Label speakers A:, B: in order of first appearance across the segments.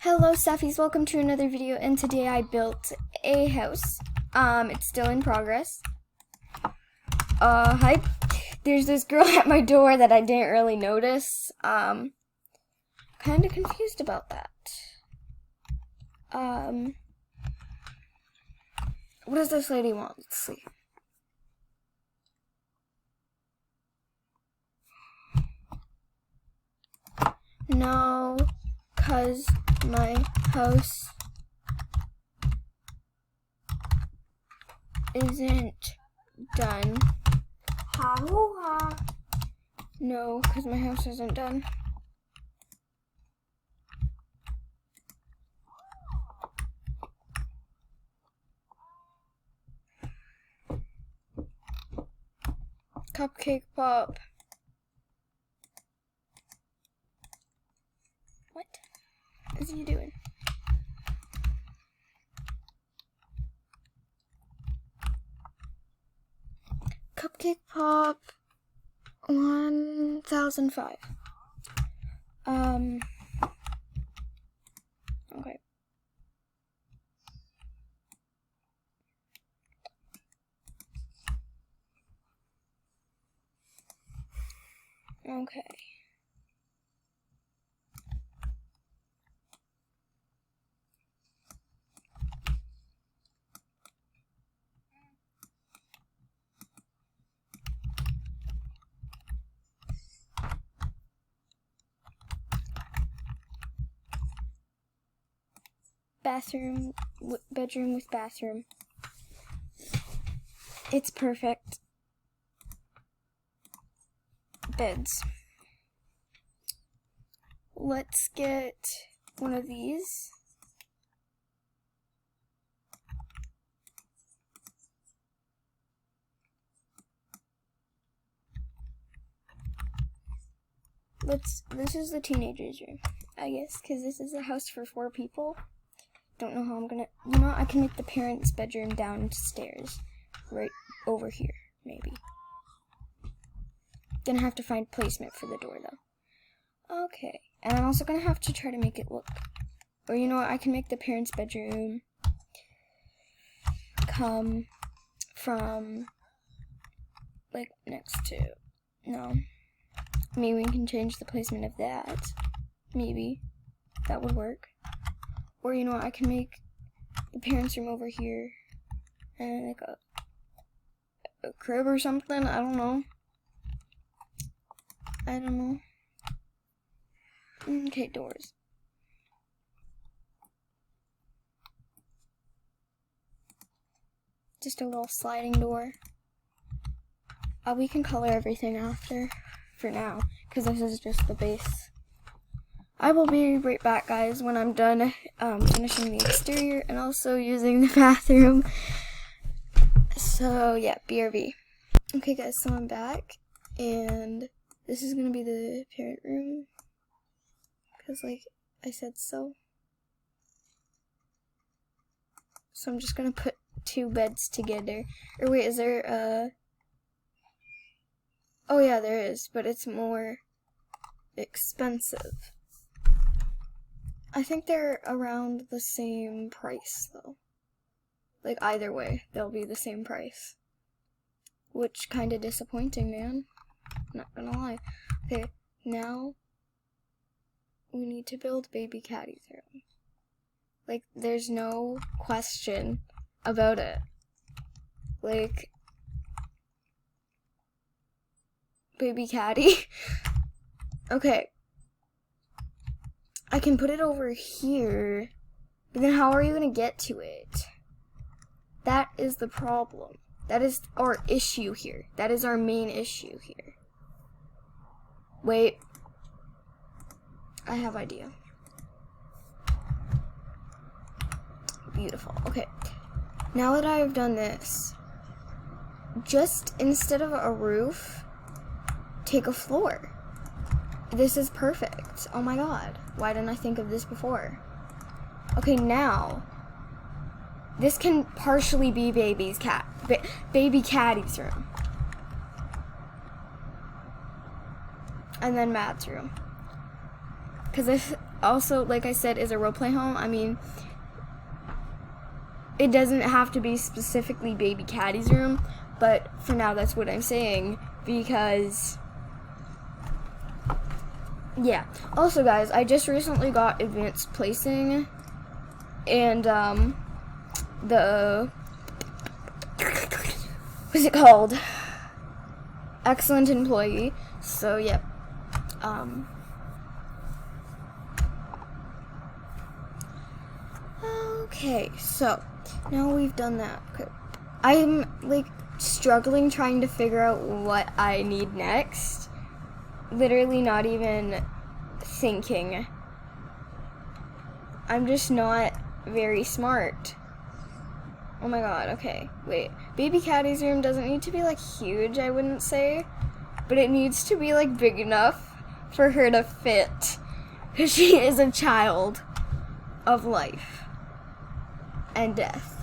A: Hello Stuffies, welcome to another video, and today I built a house. It's still in progress. Hi. There's this girl at my door that I didn't really notice. Kind of confused about that. What does this lady want? Let's see. No, 'cause my house isn't done. No, 'cause my house isn't done. Cupcake Pop. What is he doing? Cupcake Pop 1005. Okay. Okay. Bedroom with bathroom. It's perfect. Beds. Let's get one of these. This is the teenager's room, I guess, because this is a house for 4 people. Don't know how I'm gonna, I can make the parents' bedroom downstairs, right over here, maybe. Gonna have to find placement for the door, though. Okay, and I'm also gonna have to try to make it look, or you know what, I can make the parents' bedroom come from, like, next to, no. Maybe we can change the placement of that. Maybe. That would work. Or, you know what, I can make the parents' room over here. And like a crib or something. I don't know. Okay, doors. Just a little sliding door. We can color everything after. For now, because this is just the base. I will be right back, guys, when I'm done finishing the exterior and also using the bathroom. So yeah, BRB. Okay guys, so I'm back, and this is gonna be the parent room, because like I said so. So I'm just gonna put 2 beds together. Or wait, is there oh yeah, there is, but it's more expensive. I think they're around the same price, though. Like, either way, they'll be the same price. Which, kinda disappointing, man. Not gonna lie. Okay, now we need to build Baby Caddy's room. Like, there's no question about it. Like, Baby Caddy. Okay. I can put it over here, but then how are you gonna get to it? That is the problem. That is our issue here. That is our main issue here. Wait. I have idea. Beautiful. Okay. Now that I have done this, just instead of a roof, take a floor. This is perfect. Oh my god. Why didn't I think of this before? Okay, now this can partially be Baby Caddy's room. And then Matt's room. Because also, like I said, is a roleplay home. I mean, it doesn't have to be specifically Baby Caddy's room, but for now that's what I'm saying, because yeah. Also guys, I just recently got advanced placing, and the what's it called? Excellent employee. So yep. Okay, so now we've done that. Okay. I'm like struggling trying to figure out what I need next. Literally not even thinking. I'm just not very smart. Oh my god, okay, wait. Baby Caddy's room doesn't need to be like huge, I wouldn't say, but it needs to be like big enough for her to fit, because she is a child of life and death.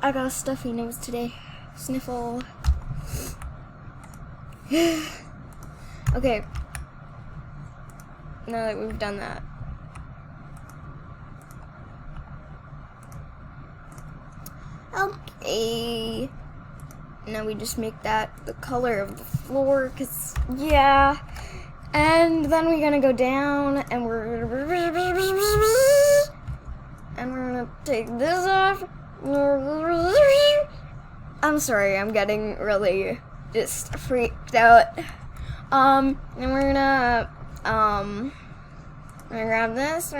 A: I got a stuffy nose today. Sniffle. Okay. Now that we've done that. Okay. Now we just make that the color of the floor, cause yeah. And then we're gonna go down and we're gonna take this off. I'm sorry, I'm getting really just freaked out. And we're gonna grab this.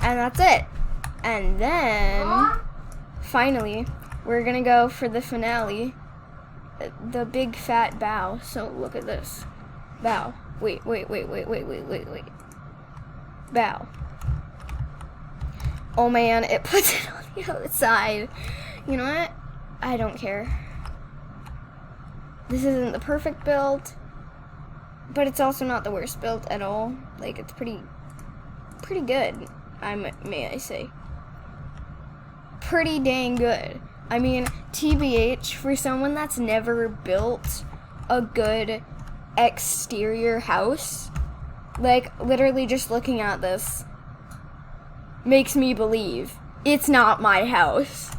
A: And that's it. And then finally, we're gonna go for the finale, the big fat bow. So look at this. Bow. Wait. Bow. Oh man, it puts it on the outside. You know what? I don't care. This isn't the perfect build, but it's also not the worst build at all. Like, it's pretty good, may I say. Pretty dang good. I mean, TBH, for someone that's never built a good exterior house, like, literally just looking at this makes me believe it's not my house.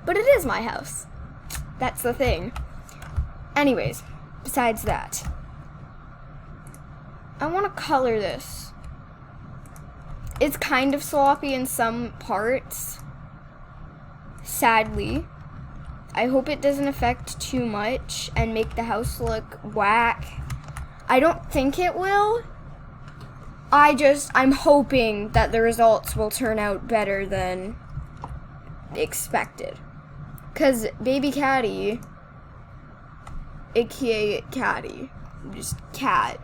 A: But it is my house. That's the thing. Anyways, besides that, I want to color this. It's kind of sloppy in some parts, sadly. I hope it doesn't affect too much and make the house look whack. I don't think it will. I'm hoping that the results will turn out better than expected. Because Baby Caddy, aka Caddy, just cat.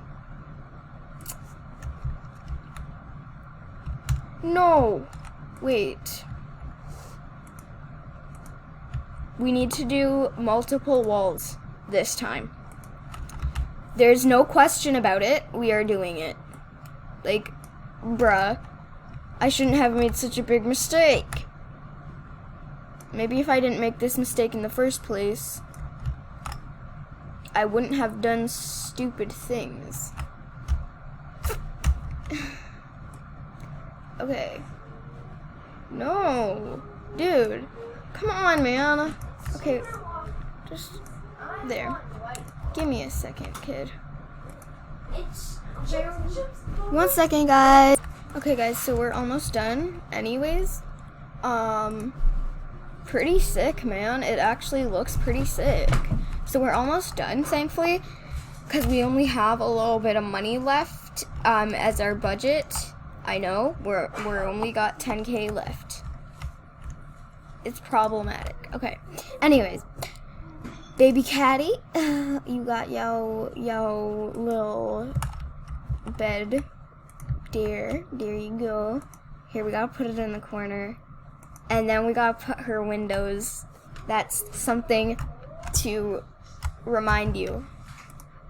A: No, wait. We need to do multiple walls this time. There's no question about it. We are doing it. Like, bruh, I shouldn't have made such a big mistake. Maybe if I didn't make this mistake in the first place, I wouldn't have done stupid things. Okay. No. Dude. Come on, man. Okay. Just there. Give me a second, kid. 1 second, guys. Okay, guys, so we're almost done anyways. Pretty sick, man. It actually looks pretty sick. So we're almost done, thankfully, because we only have a little bit of money left as our budget. I know, we're only got 10K left. It's problematic. Okay. Anyways, Baby Caddy, you got yo little bed. There you go. Here, we gotta put it in the corner. And then we gotta put her windows That's something to remind you.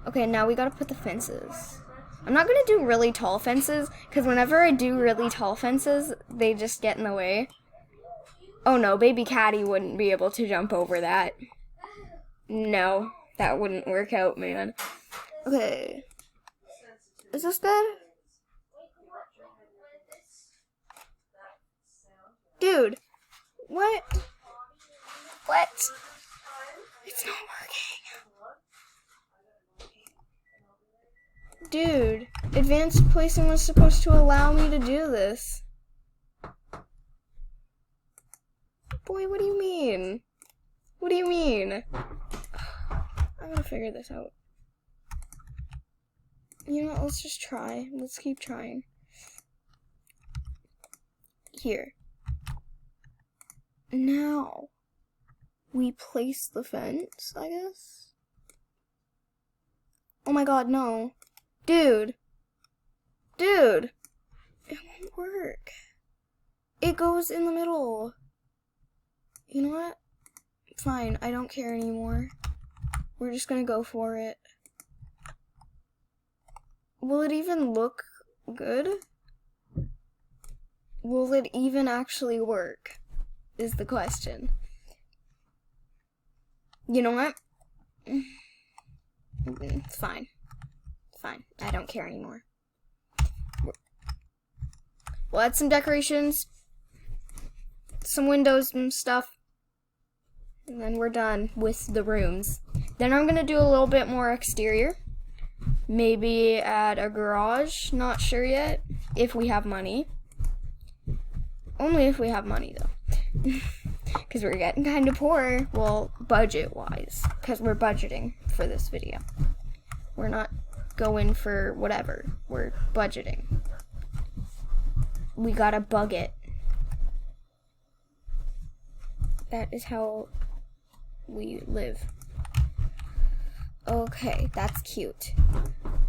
A: Okay, now we gotta put the fences. I'm not gonna do really tall fences, because whenever I do really tall fences, they just get in the way. Oh no, baby Caddy wouldn't be able to jump over that. No, that wouldn't work out, man. Okay. Is this good? Dude, what? What? It's not working. Dude, advanced placing was supposed to allow me to do this. Boy, what do you mean? What do you mean? I'm gonna figure this out. You know what, let's just try. Let's keep trying. Here. Now, we place the fence, I guess? Oh my god, no. Dude. Dude. It won't work. It goes in the middle. You know what? Fine, I don't care anymore. We're just gonna go for it. Will it even look good? Will it even actually work? Is the question. You know what? It's fine. It's fine. I don't care anymore. We'll add some decorations, some windows and stuff, and then we're done with the rooms. Then I'm gonna do a little bit more exterior. Maybe add a garage, not sure yet, if we have money. Only if we have money, though. Because we're getting kind of poor, well, budget-wise, because we're budgeting for this video. We're not going for whatever, we're budgeting. We gotta bug it. That is how we live. Okay, that's cute.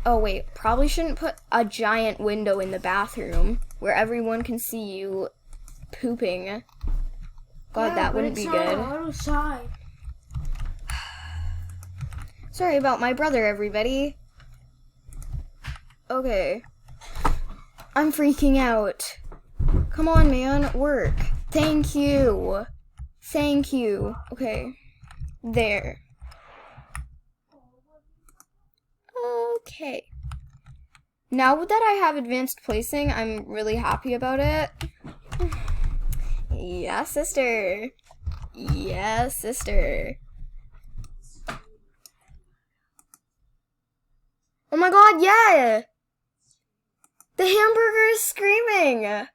A: Oh wait, probably shouldn't put a giant window in the bathroom where everyone can see you pooping. God, that wouldn't be good.
B: Outside.
A: Sorry about my brother, everybody. Okay. I'm freaking out. Come on, man, work. Thank you. Thank you. Okay. There. Okay. Now that I have advanced placing, I'm really happy about it. Yeah, sister. Yeah, sister. Oh my god, yeah! The hamburger is screaming!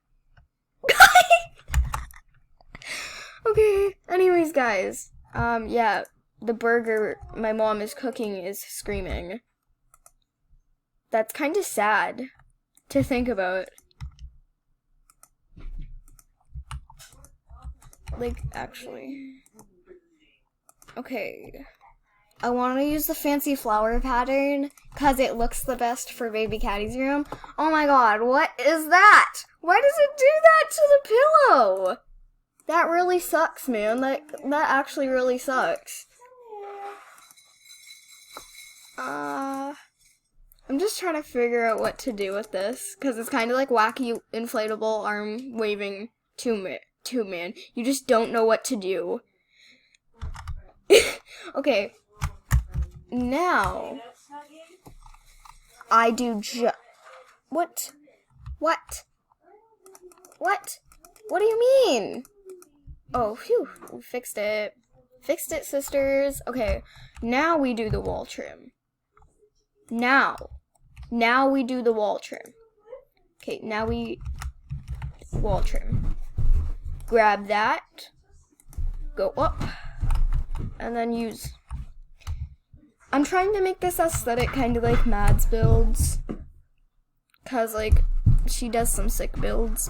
A: Okay, anyways, guys. Yeah, the burger my mom is cooking is screaming. That's kind of sad to think about. Like, actually. Okay. I want to use the fancy flower pattern because it looks the best for baby Caddy's room. Oh my god, what is that? Why does it do that to the pillow? That really sucks, man. That actually really sucks. I'm just trying to figure out what to do with this because it's kind of like wacky inflatable arm waving two-man. You just don't know what to do. Okay. Now, I do What? What? What? What do you mean? Oh, phew. We fixed it. Fixed it, sisters. Okay. Now we do the wall trim. Now we do the wall trim. Okay, now we wall trim. Grab that. Go up. And then use... I'm trying to make this aesthetic kind of like Mads builds. Because, like, she does some sick builds.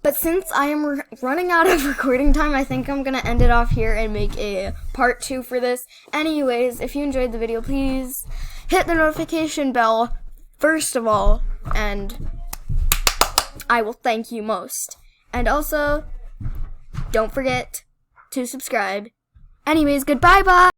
A: But since I am running out of recording time, I think I'm going to end it off here and make a part 2 for this. Anyways, if you enjoyed the video, please hit the notification bell first of all. And I will thank you most. And also, don't forget
B: to subscribe. Anyways, goodbye, bye!